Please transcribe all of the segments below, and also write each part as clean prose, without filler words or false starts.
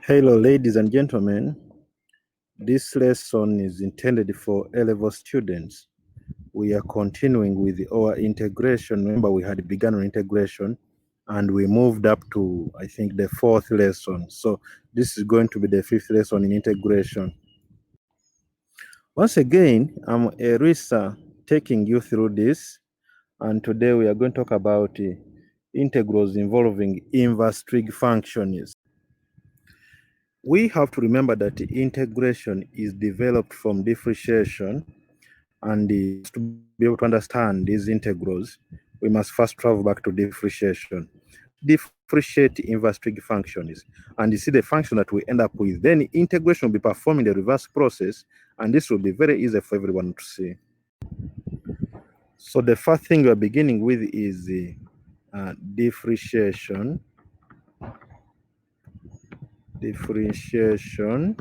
Hello, ladies and gentlemen. This lesson is intended for A-level students. We are continuing with our integration. Remember, we had begun on integration and we moved up to, I think, the fourth lesson. So this is going to be the fifth lesson in integration. Once again, I'm Erisa taking you through this. And today we are going to talk about integrals involving inverse trig functions. We have to remember that integration is developed from differentiation, and to be able to understand these integrals, we must first travel back to differentiation. Differentiate inverse trig functions, and you see the function that we end up with. Then integration will be performing the reverse process, and this will be very easy for everyone to see. So the first thing we are beginning with is differentiation. Differentiation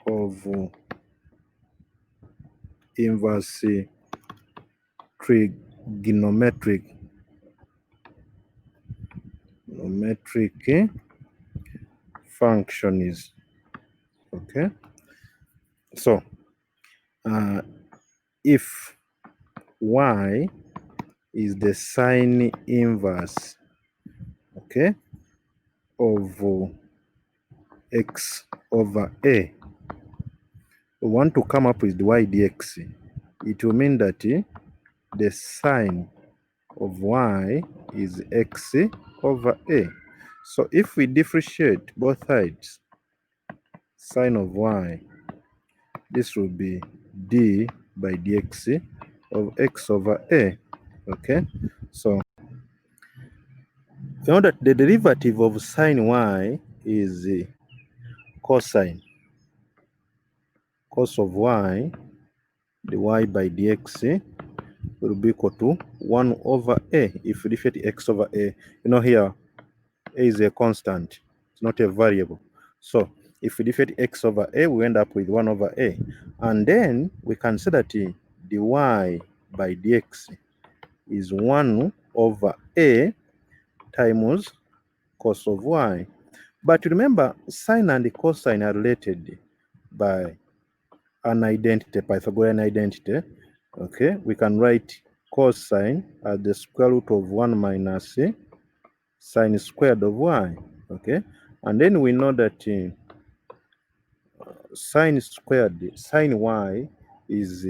of inverse trigonometric function is okay. So if y is the sine inverse, okay, of x over a, we want to come up with the y dx. It will mean that the sine of y is x over a. So if we differentiate both sides, sine of y, this will be d by dx of x over a. Okay, so you know that the derivative of sine y is cosine. Cos of y, the y by dx will be equal to 1 over a. If we differentiate x over a, you know here a is a constant, it's not a variable. So if we differentiate x over a, we end up with 1 over a. And then we can say that the y by dx is 1 over a times cos of y. But remember, sine and cosine are related by an identity, Pythagorean identity. Okay, we can write cosine as the square root of 1 minus sine squared of y. Okay, and then we know that sine squared, sine y is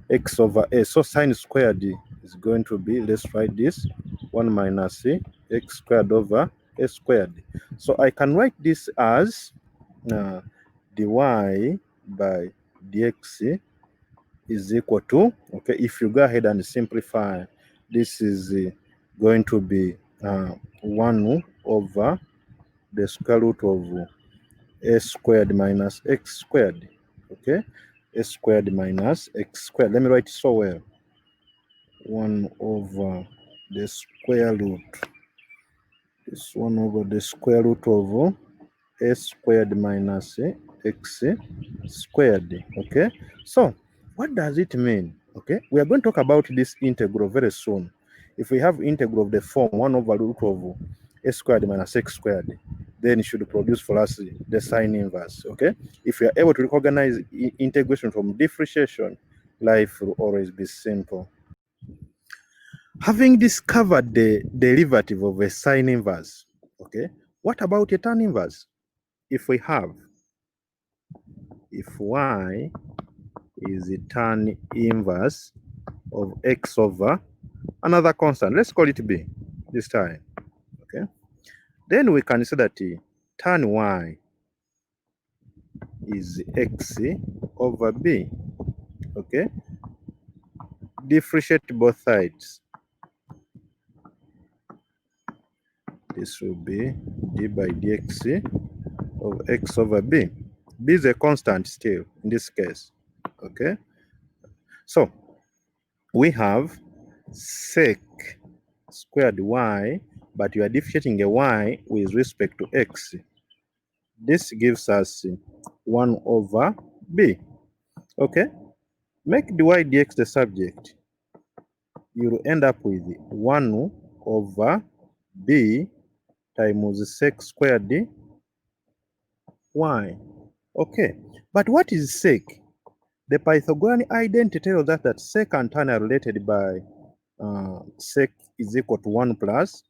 x over a. So sine squared is going to be, let's write this, 1 minus x squared over a squared. So I can write this as dy by dx is equal to, okay, if you go ahead and simplify, this is going to be 1 over the square root of a squared minus x squared. Okay, a squared minus x squared. Let me write it so well. 1 over the square root. This 1 over the square root of a squared minus x squared. Okay, so what does it mean? Okay, we are going to talk about this integral very soon. If we have integral of the form 1 over root of a squared minus x squared, then it should produce for us the sine inverse. Okay, if we are able to recognize integration from differentiation, life will always be simple. Having discovered the derivative of a sine inverse, okay, what about a tan inverse? If we have, if y is the tan inverse of x over another constant, let's call it b this time, okay, then we can say that tan y is x over b. Okay, differentiate both sides. This will be d by dx of x over b. B is a constant still in this case. Okay, so we have sec squared y, but you are differentiating a y with respect to x. This gives us 1 over b. Okay, make dy dx the subject. You will end up with 1 over b times sec squared y. Okay, but what is sec? The Pythagorean identity tells us that sec and tan are related by sec is equal to 1 plus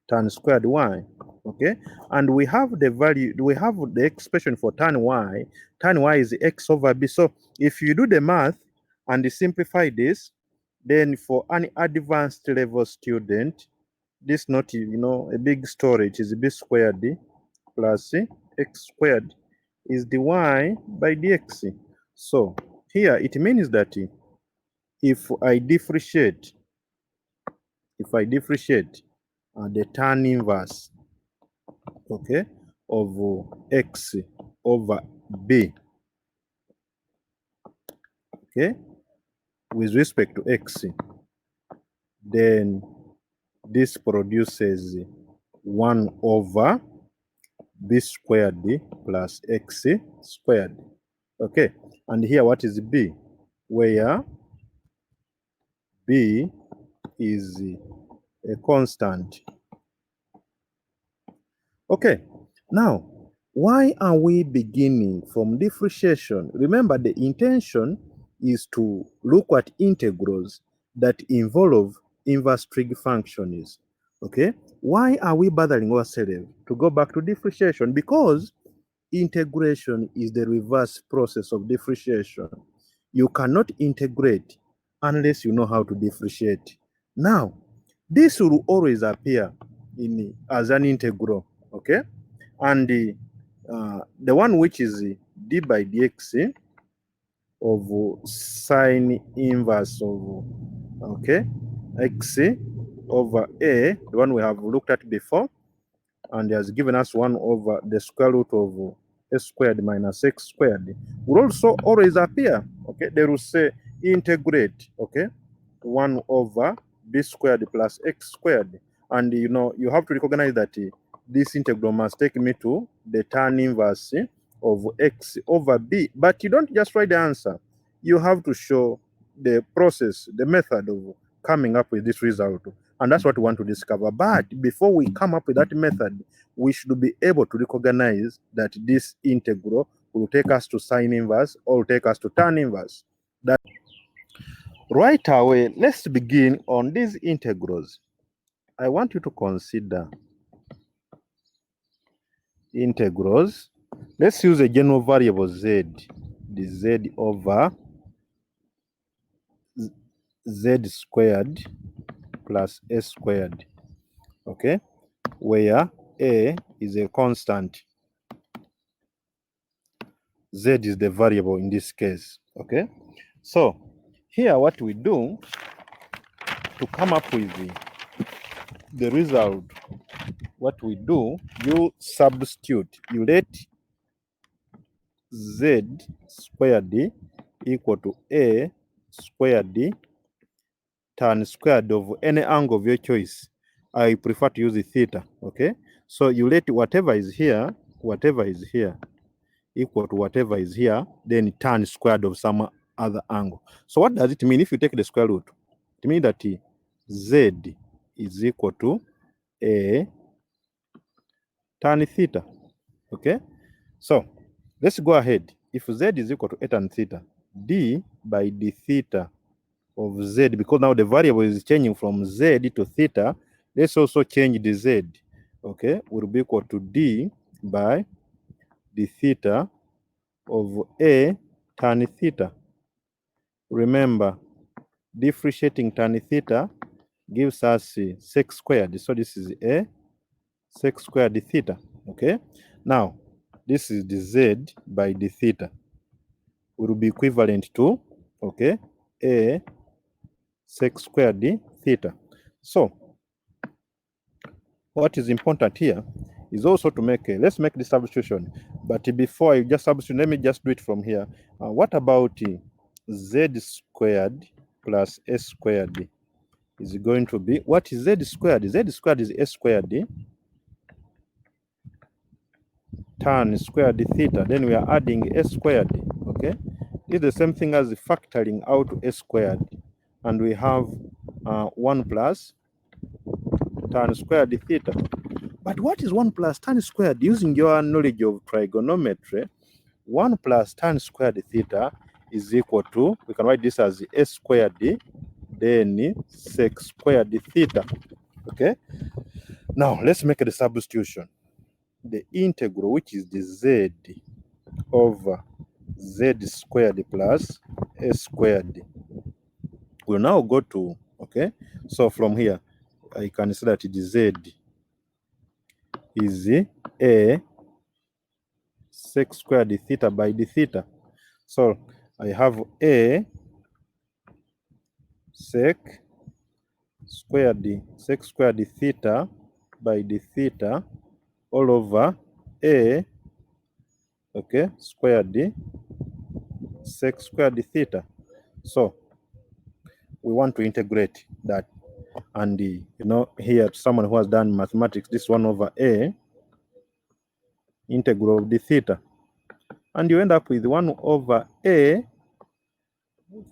tan squared y. Okay, and we have the value, we have the expression for tan y. Tan y is x over b. So if you do the math and simplify this, then for an advanced level student, this not, a big story. It is b squared plus x squared is the y by dx. So here it means that if I differentiate the tan inverse, okay, of x over b, okay, with respect to x, then this produces 1 over b squared plus x squared. Okay, and here what is b? Where b is a constant. Okay, now why are we beginning from differentiation? Remember, the intention is to look at integrals that involve inverse trig functions. Okay, why are we bothering ourselves to go back to differentiation? Because integration is the reverse process of differentiation. You cannot integrate unless you know how to differentiate. Now, this will always appear as an integral, okay? And the one which is d by dx of sine inverse of, okay, x over a, the one we have looked at before, and has given us 1 over the square root of s squared minus x squared, will also always appear, okay? They will say integrate, okay, 1 over b squared plus x squared. And you have to recognize that this integral must take me to the tan inverse of x over b. But you don't just write the answer. You have to show the process, the method of coming up with this result. And that's what we want to discover. But before we come up with that method, we should be able to recognize that this integral will take us to sine inverse or will take us to tan inverse. That right away, let's begin on these integrals. I want you to consider integrals. Let's use a general variable z, the z over z squared plus s squared, okay, where a is a constant, z is the variable in this case, okay? So here what we do to come up with the result, what we do, you substitute, you let z squared equal to a squared tan squared of any angle of your choice. I prefer to use the theta, okay? So you let whatever is here equal to whatever is here, then tan squared of some other angle. So what does it mean if you take the square root? It means that z is equal to a tan theta, okay? So let's go ahead. If z is equal to a tan theta, d by d theta of z, because now the variable is changing from z to theta, let's also change the z, okay, will be equal to d by the theta of a tan theta. Remember, differentiating tan theta gives us sec squared, so this is a sec squared theta, okay? Now, this is the z by the theta, will be equivalent to, okay, a sec squared theta. So what is important here is also to make let's make the substitution. But before I just substitute, let me just do it from here. What about z squared plus s squared is going to be, what is z squared? Z squared is s squared tan squared theta. Then we are adding s squared, okay? It's the same thing as factoring out s squared. And we have 1 plus tan squared theta. But what is 1 plus tan squared? Using your knowledge of trigonometry, 1 plus tan squared theta is equal to, we can write this as s squared, then sec squared theta. Okay. Now let's make the substitution. The integral, which is the z over z squared plus s squared, will now go to, okay, so from here I can say that the z is a sec squared theta by the theta. So I have a sec squared theta by the theta all over a, okay, squared sec squared theta. So we want to integrate that, and you know, here someone who has done mathematics, this 1 over a integral of the theta, and you end up with 1 over a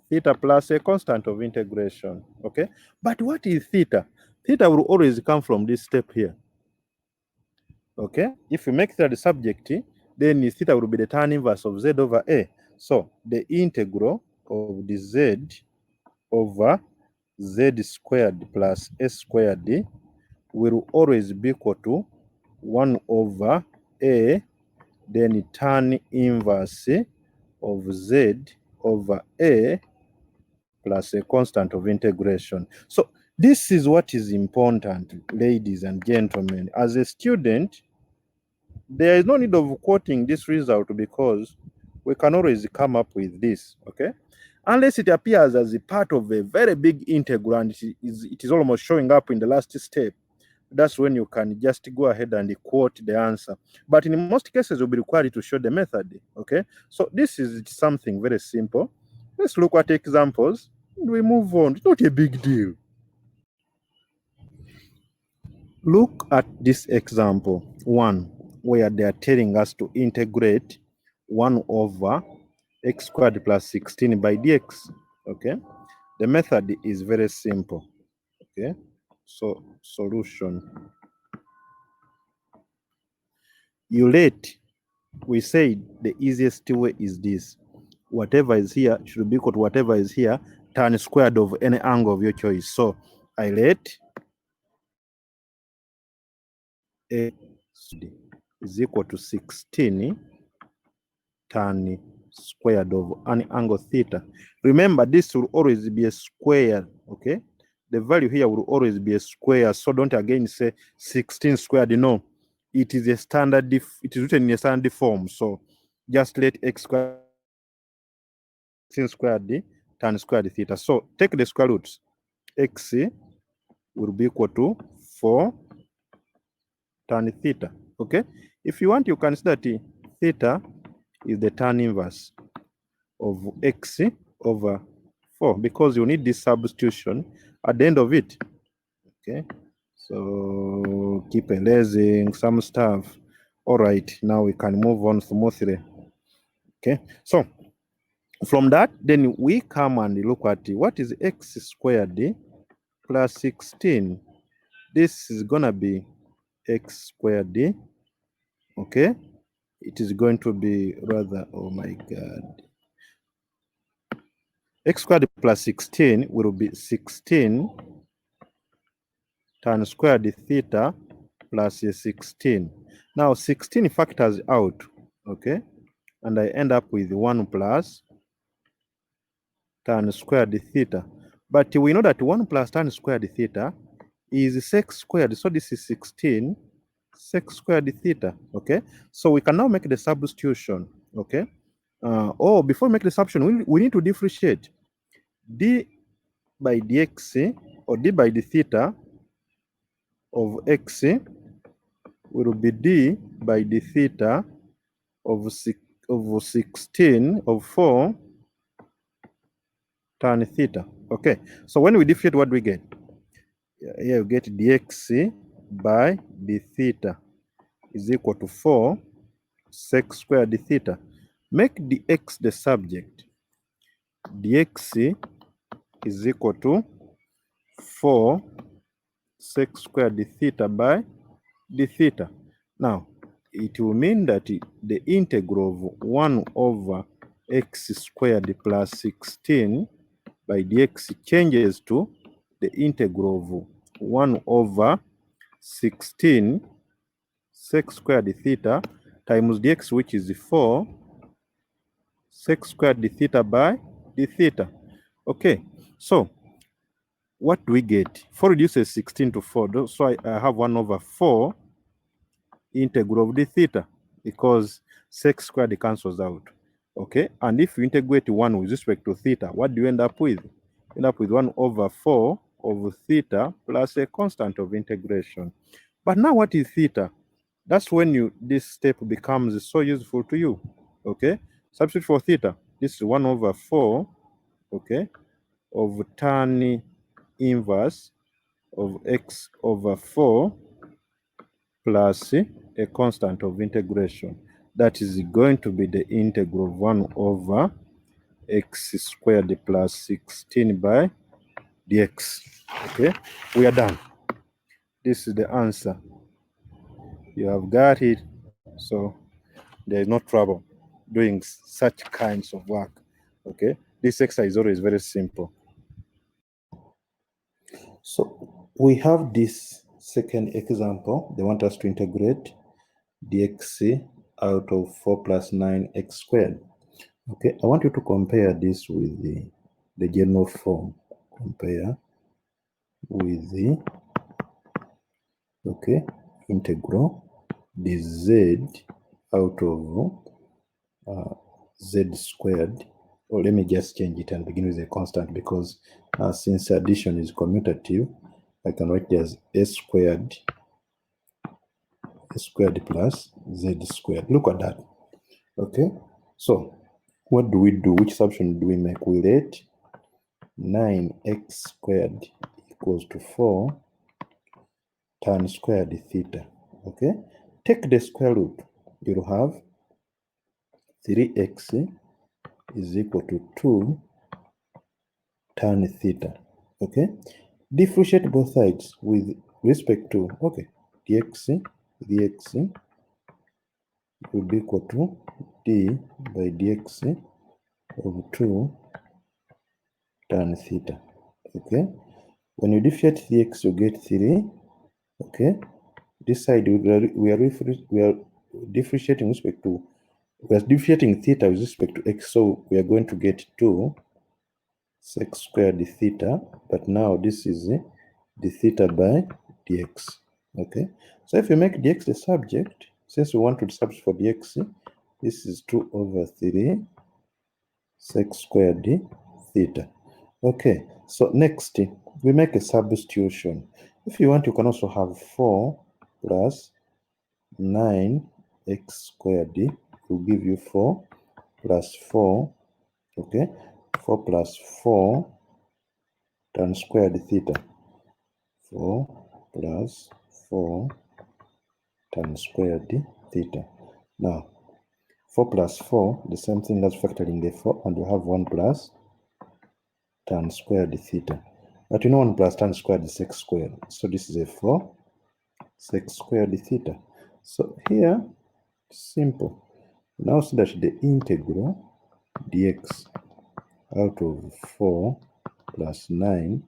theta plus a constant of integration. Okay, but what is theta? Theta will always come from this step here. Okay, if you make theta the subject, then theta will be the tan inverse of z over a. So the integral of the z over z squared plus s squared will always be equal to 1 over a, then tan inverse of z over a plus a constant of integration. So this is what is important, ladies and gentlemen. As a student, there is no need of quoting this result because we can always come up with this, okay? Unless it appears as a part of a very big integral and it is almost showing up in the last step. That's when you can just go ahead and quote the answer. But in most cases, you'll be required to show the method, okay? So this is something very simple. Let's look at examples. We move on. It's not a big deal. Look at this example 1, where they are telling us to integrate 1 over x squared plus 16 by dx. Okay, the method is very simple. Okay, so solution. You let, we say the easiest way is this: whatever is here should be equal to whatever is here, tan squared of any angle of your choice. So I let a is equal to 16 tan squared of an angle theta. Remember, this will always be a square, okay? The value here will always be a square, so don't again say 16 squared. No, it is a standard, it is written in a standard form, so just let x squared 16 squared tan squared theta. So take the square roots. X will be equal to 4 tan theta, okay? If you want, you can see that theta is the tan inverse of x over 4 because you need this substitution at the end of it. Okay, so keep erasing some stuff. All right, now we can move on smoothly. Okay, so from that, then we come and look at what is x squared plus 16. This is gonna be x squared. Okay, it is going to be rather, oh my god, x squared plus 16 will be 16 tan squared theta plus 16. Now 16 factors out, okay? And I end up with 1 plus tan squared theta. But we know that 1 plus tan squared theta is sec squared. So this is 16 sec squared theta, okay? So we can now make the substitution, okay? Before we make the substitution, we need to differentiate d by dx or d by the theta of x will be d by the theta of 16 of 4 tan theta. Okay, so when we differentiate, what do we get? Here you get dx by the theta is equal to 4 sec squared theta. Make the x the subject. Dx is equal to 4 sec squared theta by d theta. Now, it will mean that the integral of 1 over x squared plus 16 by dx changes to the integral of 1 over 16 sec squared theta times dx, which is 4 sec squared theta by d theta. Okay, so what do we get? 4 reduces 16 to 4, so I have 1 over 4 integral of d theta, because sec squared cancels out. Okay, and if you integrate 1 with respect to theta, what do you end up with? You end up with 1 over 4 of theta plus a constant of integration. But now what is theta? That's when this step becomes so useful to you. Okay, substitute for theta. This is 1 over 4, okay, of tan inverse of x over 4 plus a constant of integration. That is going to be the integral of 1 over x squared plus 16 by dx. Okay, we are done. This is the answer. You have got it. So there is no trouble doing such kinds of work. Okay, this exercise is always very simple. So we have this second example. They want us to integrate dx out of 4 plus 9x squared. Okay, I want you to compare this with the general form. Compare with the, okay, integral dz out of z squared. Or let me just change it and begin with a constant, because since addition is commutative, I can write it as s squared plus z squared. Look at that. Okay, so what do we do? Which substitution do we make? We let 9x squared equals to 4 tan squared theta. Okay, take the square root. You'll have 3x is equal to 2 tan theta. Okay, differentiate both sides with respect to, okay, dx will be equal to d by dx of 2 tan theta. Okay, when you differentiate dx, you get 3. Okay, this side we are differentiating respect to, we are differentiating theta with respect to x, so we are going to get 2 sec squared theta, but now this is the theta by dx. Okay, so if you make dx the subject, since we want to substitute for dx, this is 2 over 3 sec squared theta. Okay, so next we make a substitution. If you want, you can also have 4 plus 9x squared will give you 4 plus 4. Okay, 4 plus 4 tan squared theta. 4 plus 4 tan squared theta. Now, 4 plus 4, the same thing as factoring the 4, and you have 1 plus tan squared theta. But you know 1 plus tan squared is sec squared. So this is a 4 sec squared theta. So here, simple. Now see that the integral dx out of 4 plus 9x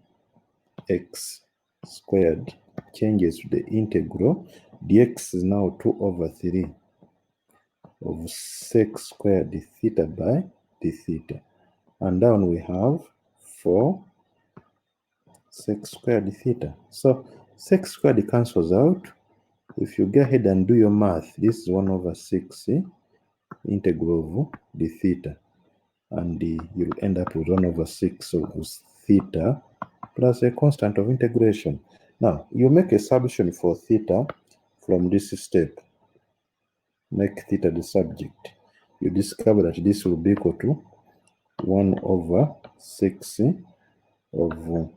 squared changes to the integral. Dx is now 2 over 3 of sec squared theta by d theta. And down we have 4 sec squared theta. So sec squared cancels out. If you go ahead and do your math, this is 1 over 6 integral of d theta. And you'll end up with 1 over 6 of theta plus a constant of integration. Now, you make a substitution for theta from this step. Make theta the subject. You discover that this will be equal to 1 over 6 of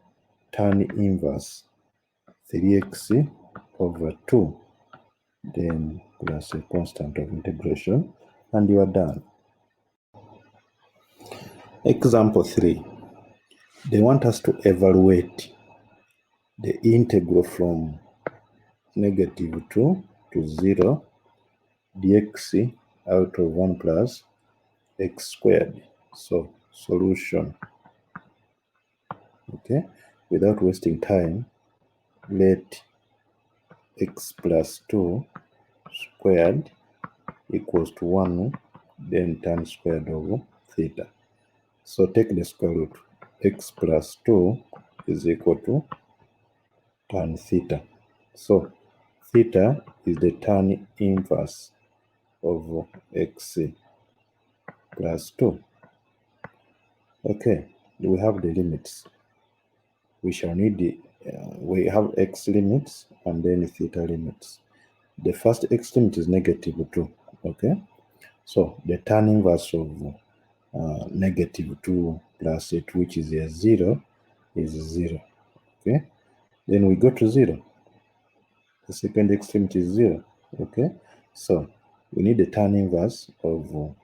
tan inverse 3x over 2, then plus a constant of integration, and you are done. Example 3. They want us to evaluate the integral from negative 2 to 0 dx out of 1 plus x squared. So solution. Okay, without wasting time, let x plus 2 squared equals to 1, then tan squared of theta. So take the square root. X plus 2 is equal to tan theta. So theta is the tan inverse of x plus 2. Okay, we have the limits. We shall need we have x limits and then theta limits. The first x limit is negative 2. Okay, so the tan inverse of negative 2 plus 8, which is a 0, is 0. Okay, then we go to 0. The second x limit is 0. Okay, so we need the tan inverse of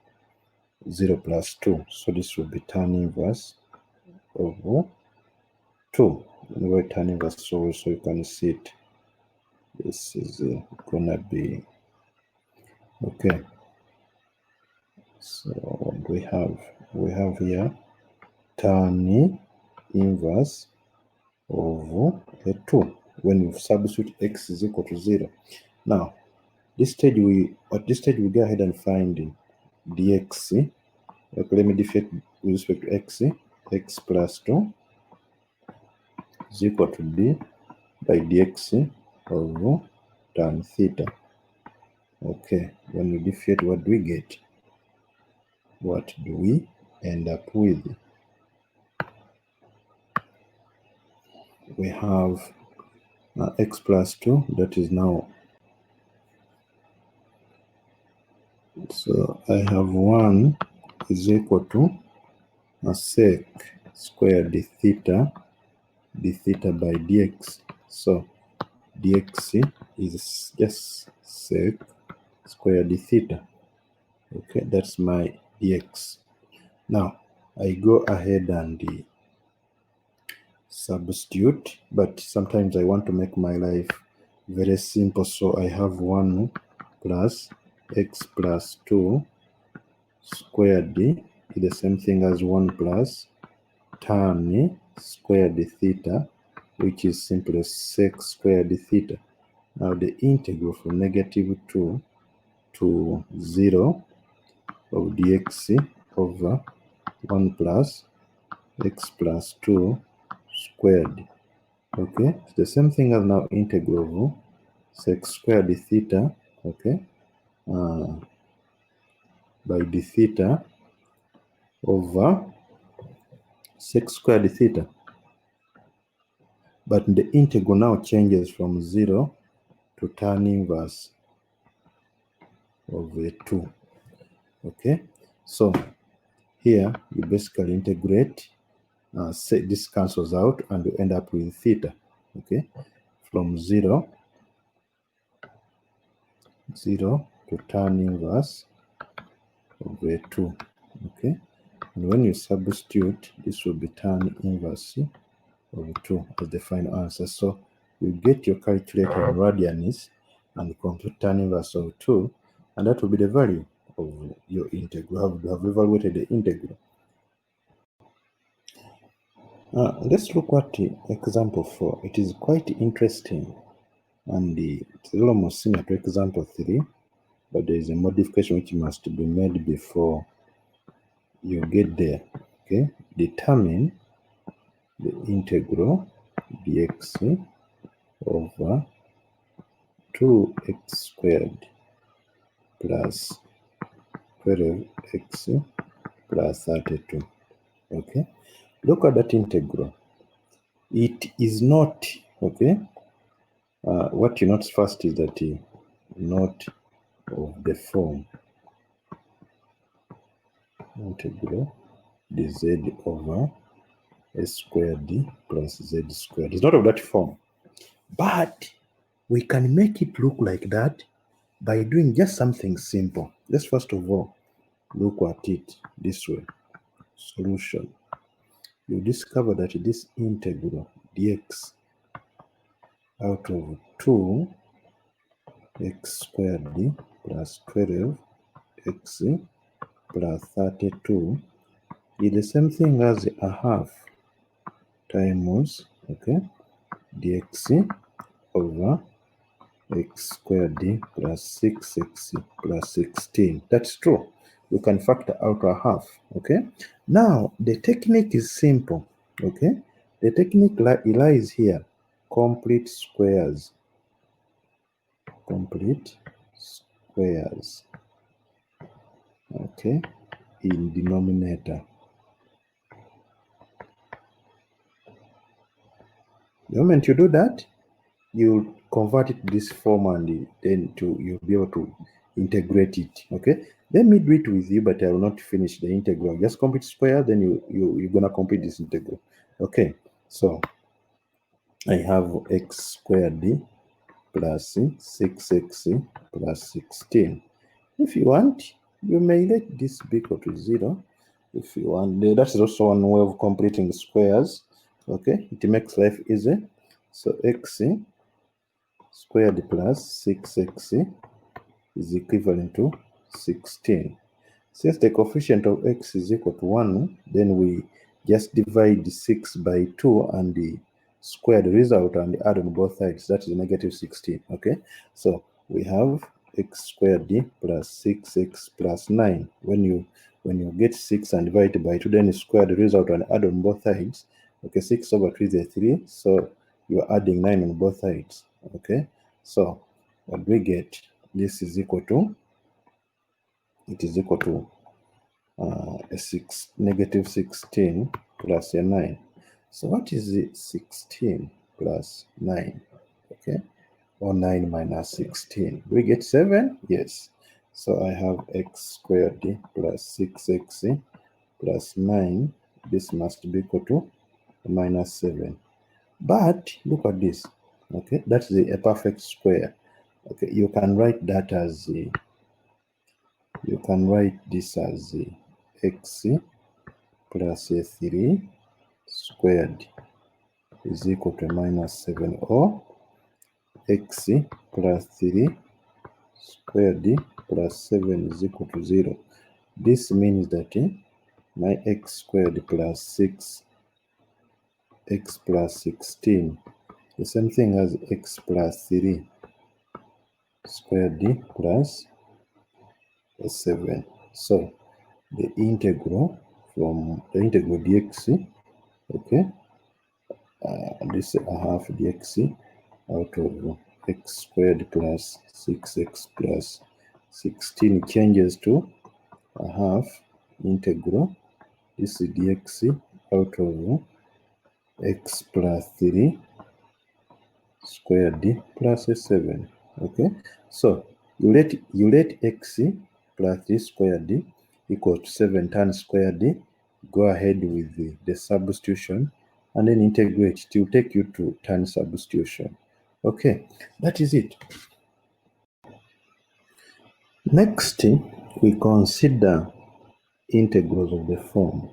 0 plus 2. So this will be tan inverse of 2. Anyway, tan inverse, so you can see it. This is gonna be okay. So what we have here tan inverse of a 2 when you substitute x is equal to 0. Now at this stage we go ahead and find dx. Okay, let me differentiate with respect to x plus 2 is equal to d by dx of tan theta. Okay, when we differentiate, what do we get? What do we end up with? We have x plus 2, that is now, so I have 1 is equal to a sec squared d theta by dx. So dx is just sec squared d theta. Okay, that's my dx. Now I go ahead and substitute, but sometimes I want to make my life very simple, so I have 1 plus x plus 2 squared d is the same thing as 1 plus tan squared theta, which is simply sec squared theta. Now the integral from negative 2 to 0 of dx over 1 plus x plus 2 squared. Okay, it's the same thing as now integral of sec squared theta, okay, by d theta over sec squared theta. But the integral now changes from 0 to tan inverse of a 2. Okay, so here you basically integrate, this cancels out, and you end up with theta. Okay, from 0 to tan inverse of a 2. Okay, and when you substitute, this will be tan inverse of 2 as the final answer. So you get your calculator in radians and compute tan inverse of 2, and that will be the value of your integral. You have evaluated the integral. Let's look at example 4. It is quite interesting, and it's almost similar to example 3, but there is a modification which must be made before you get there. Okay, determine the integral dx over 2x squared plus 12x plus 32. Okay, look at that integral. It is not, okay, what you notice first is that not of the form integral dz over s squared plus z squared. It's not of that form, but we can make it look like that by doing just something simple. Let's first of all look at it this way. Solution. You discover that this integral dx out of 2 x squared d plus 12x plus 32 is the same thing as a half times, okay, dx over x squared d plus 6x plus 16. That's true. We can factor out a half, okay? Now, the technique is simple, okay? The technique lies here. Complete squares. Complete squares, okay, in denominator. The moment you do that, you convert it to this form and then you'll be able to integrate it, okay? Let me do it with you, but I will not finish the integral. Just complete square, then you're gonna complete this integral. Okay, so I have x squared d plus 6x plus 16. If you want, you may let this be equal to 0. If you want, that's also one way of completing squares. Okay, it makes life easy. So x squared plus 6x is equivalent to 16. Since the coefficient of x is equal to 1, then we just divide 6 by 2 and the square the result and add on both sides. That is negative 16. Okay, so we have x squared d plus 6x plus 9. When you get 6 and divide it by 2, then you square the result and add on both sides. Okay, 6 over 3 is a 3, so you're adding 9 on both sides. Okay, so what we get, this is equal to, it is equal to negative 16 plus a 9. So what is it? 16 plus 9, okay, or 9 minus 16? We get 7? Yes. So I have x squared plus 6x plus 9. This must be equal to minus 7. But look at this, okay, that's a perfect square. Okay, you can write that as you can write this as x plus a 3 squared is equal to minus 7, or x plus 3 squared plus 7 is equal to 0. This means that my x squared plus 6, x plus 16, the same thing as x plus 3 squared plus 7. So the integral from the integral dx, okay, this is a half dx out of x squared plus 6x plus 16 changes to a half integral. This is dx out of x plus 3 squared plus 7. Okay, so you let x plus 3 squared equal to 7 times squared. Go ahead with the substitution and then integrate. It will take you to tan substitution. Okay, that is it. Next, we consider integrals of the form.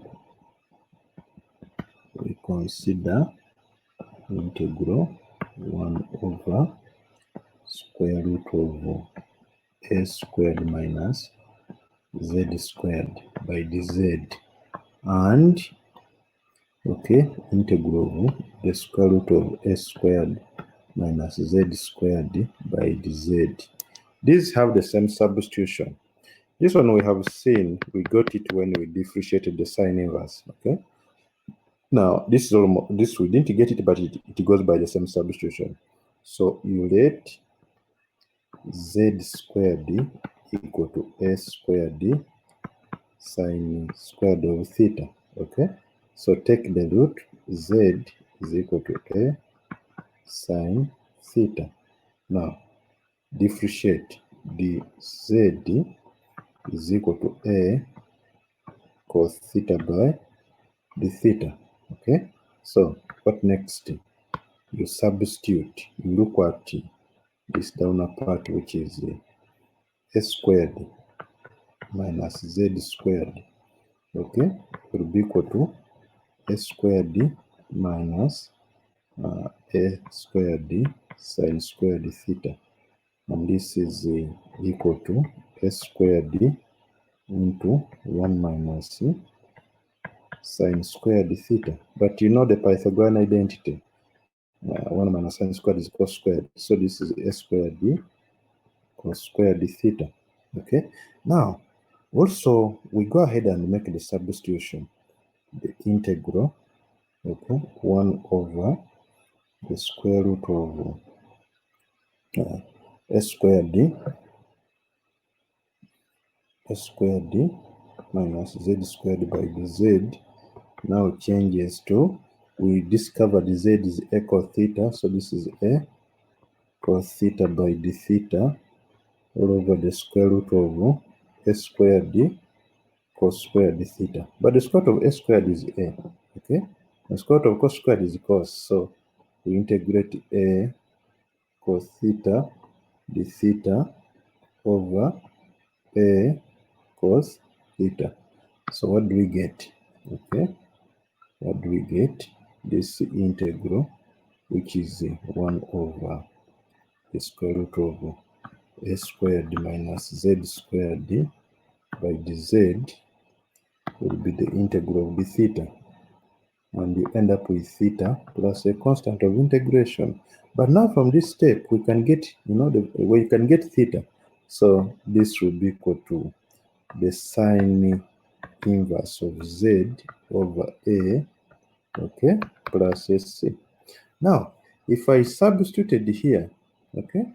We consider integral 1 over square root of a squared minus z squared by dz, and okay, integral of the square root of a squared minus z squared by dz. These have the same substitution. This one we have seen, we got it when we differentiated the sine inverse. Okay, now this is almost, this we didn't get it, but it goes by the same substitution. So you let z squared equal to a squared sine squared of theta. Okay, so take the root, z is equal to a sine theta. Now differentiate, the z is equal to a cos theta by the theta. Okay, so what next? You substitute, you look at this downer part, which is a squared minus z squared, okay, will be equal to a squared minus a squared sine squared theta. and this is equal to s squared into 1 minus sine squared theta. But you know the Pythagorean identity. 1 minus sine squared is cos squared. So this is s squared cos squared theta. Okay. Now, also, we go ahead and make the substitution. The integral, okay, 1 over the square root of s squared minus z squared by dz now changes to, we discovered z is a cos theta, so this is a cos theta by d theta all over the square root of s squared cos squared theta. But the square root of s squared is a, okay? The square root of cos squared is cos, so we integrate a cos theta d theta over a cos theta. So what do we get? Okay, what do we get? This integral, which is 1 over the square root of a squared minus z squared by dz will be the integral of the theta. And you end up with theta plus a constant of integration. But now from this step, we can get, we can get theta. So this will be equal to the sine inverse of z over a, okay, plus sc. Now, if I substituted here, okay,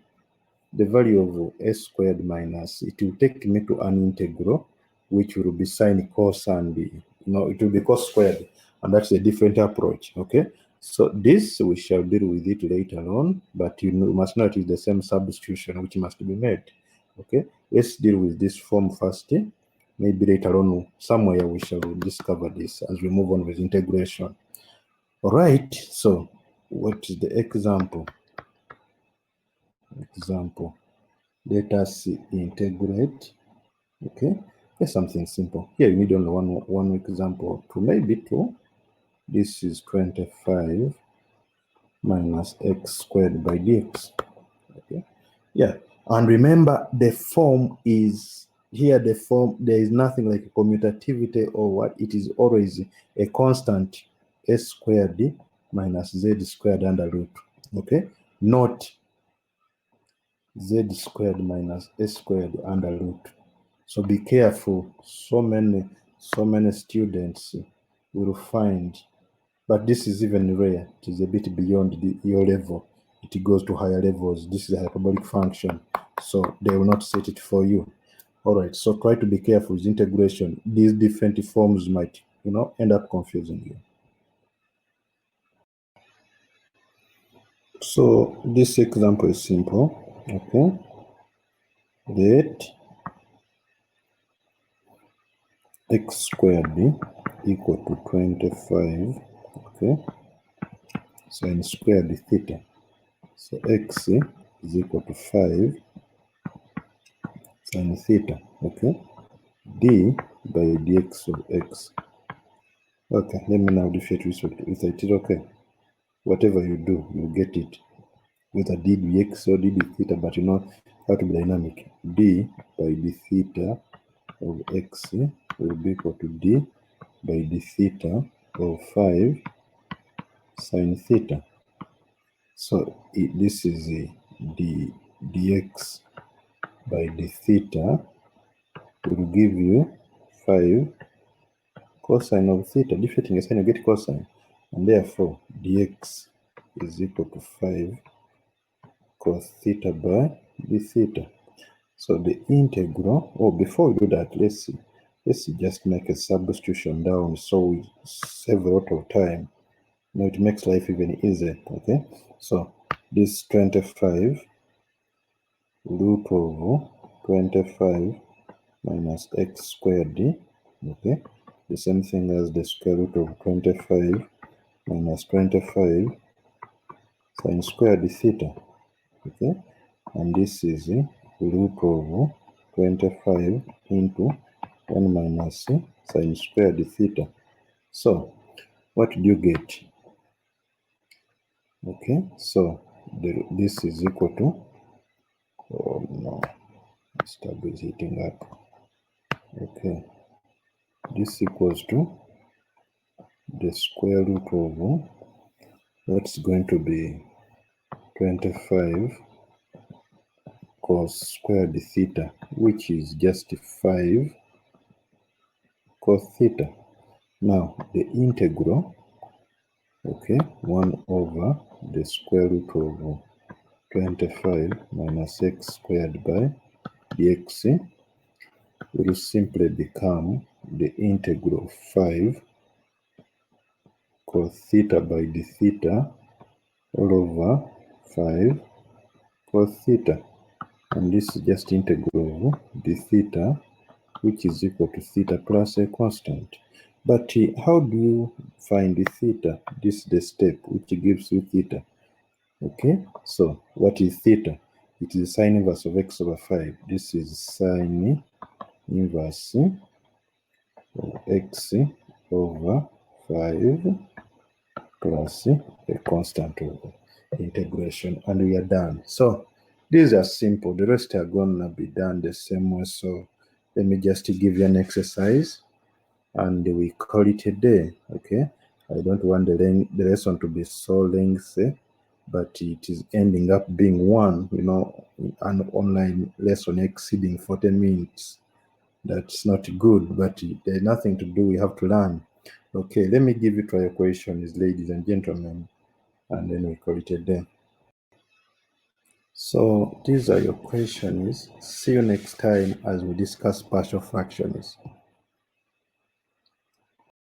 the value of s squared minus, it will take me to an integral, which will be sine cos and, it will be cos squared, and that's a different approach, okay? So this, we shall deal with it later on, but you must know it is the same substitution which must be made, okay? Let's deal with this form first. Maybe later on, somewhere we shall discover this as we move on with integration. All right, so what is the example? Let us integrate, okay? Here's something simple. Here you need only one example, two, maybe two. This is 25 minus x squared by dx, okay? Yeah, and remember the form is, here the form, there is nothing like commutativity or what, it is always a constant s squared minus z squared under root, okay? Not z squared minus s squared under root. So be careful. So many students will find, but this is even rare. It is a bit beyond your level. It goes to higher levels. This is a hyperbolic function, so they will not set it for you. All right, so try to be careful with integration. These different forms might, end up confusing you. So this example is simple, okay? Let x squared equal to 25, okay, sine squared theta. So x is equal to 5 sine theta, okay, d by dx of x. Okay, let me now differentiate with it, okay? Whatever you do, you get it. Whether d dx or d theta, but you know how to be dynamic. D by d theta of x will be equal to d by d theta of 5 sine theta. So this is the dx by d theta will give you 5 cosine of theta. Differentiating a sine, you get cosine, and therefore dx is equal to 5 cos theta by d theta. So the integral, before we do that, let's just make a substitution down so we save a lot of time. Now it makes life even easier, okay? So this 25 root of 25 minus x squared, okay? The same thing as the square root of 25 minus 25 sine squared theta, okay? And this is root of 25 into 1 minus sine squared theta. So what do you get? Okay, so this is equal to Oh no, this tab is heating up. Okay, this equals to the square root of, that's going to be 25 cos squared theta, which is just 5 cos theta. Now the integral, okay, 1 over the square root of 25 minus x squared by dx will simply become the integral of 5 cos theta by d theta all over 5 cos theta. And this is just integral of d theta, which is equal to theta plus a constant. But how do you find the theta? This is the step which gives you theta. Okay, so what is theta? It is sine inverse of x over 5. This is sine inverse of x over 5 plus a constant of integration, and we are done. So these are simple. The rest are gonna be done the same way. So let me just give you an exercise and we call it a day. Okay, I don't want the lesson to be so lengthy, but it is ending up being one, an online lesson exceeding 40 minutes. That's not good, but there's nothing to do. We have to learn. Okay, let me give you to your questions, ladies and gentlemen, and then we call it a day. So these are your questions. See you next time as we discuss partial fractions.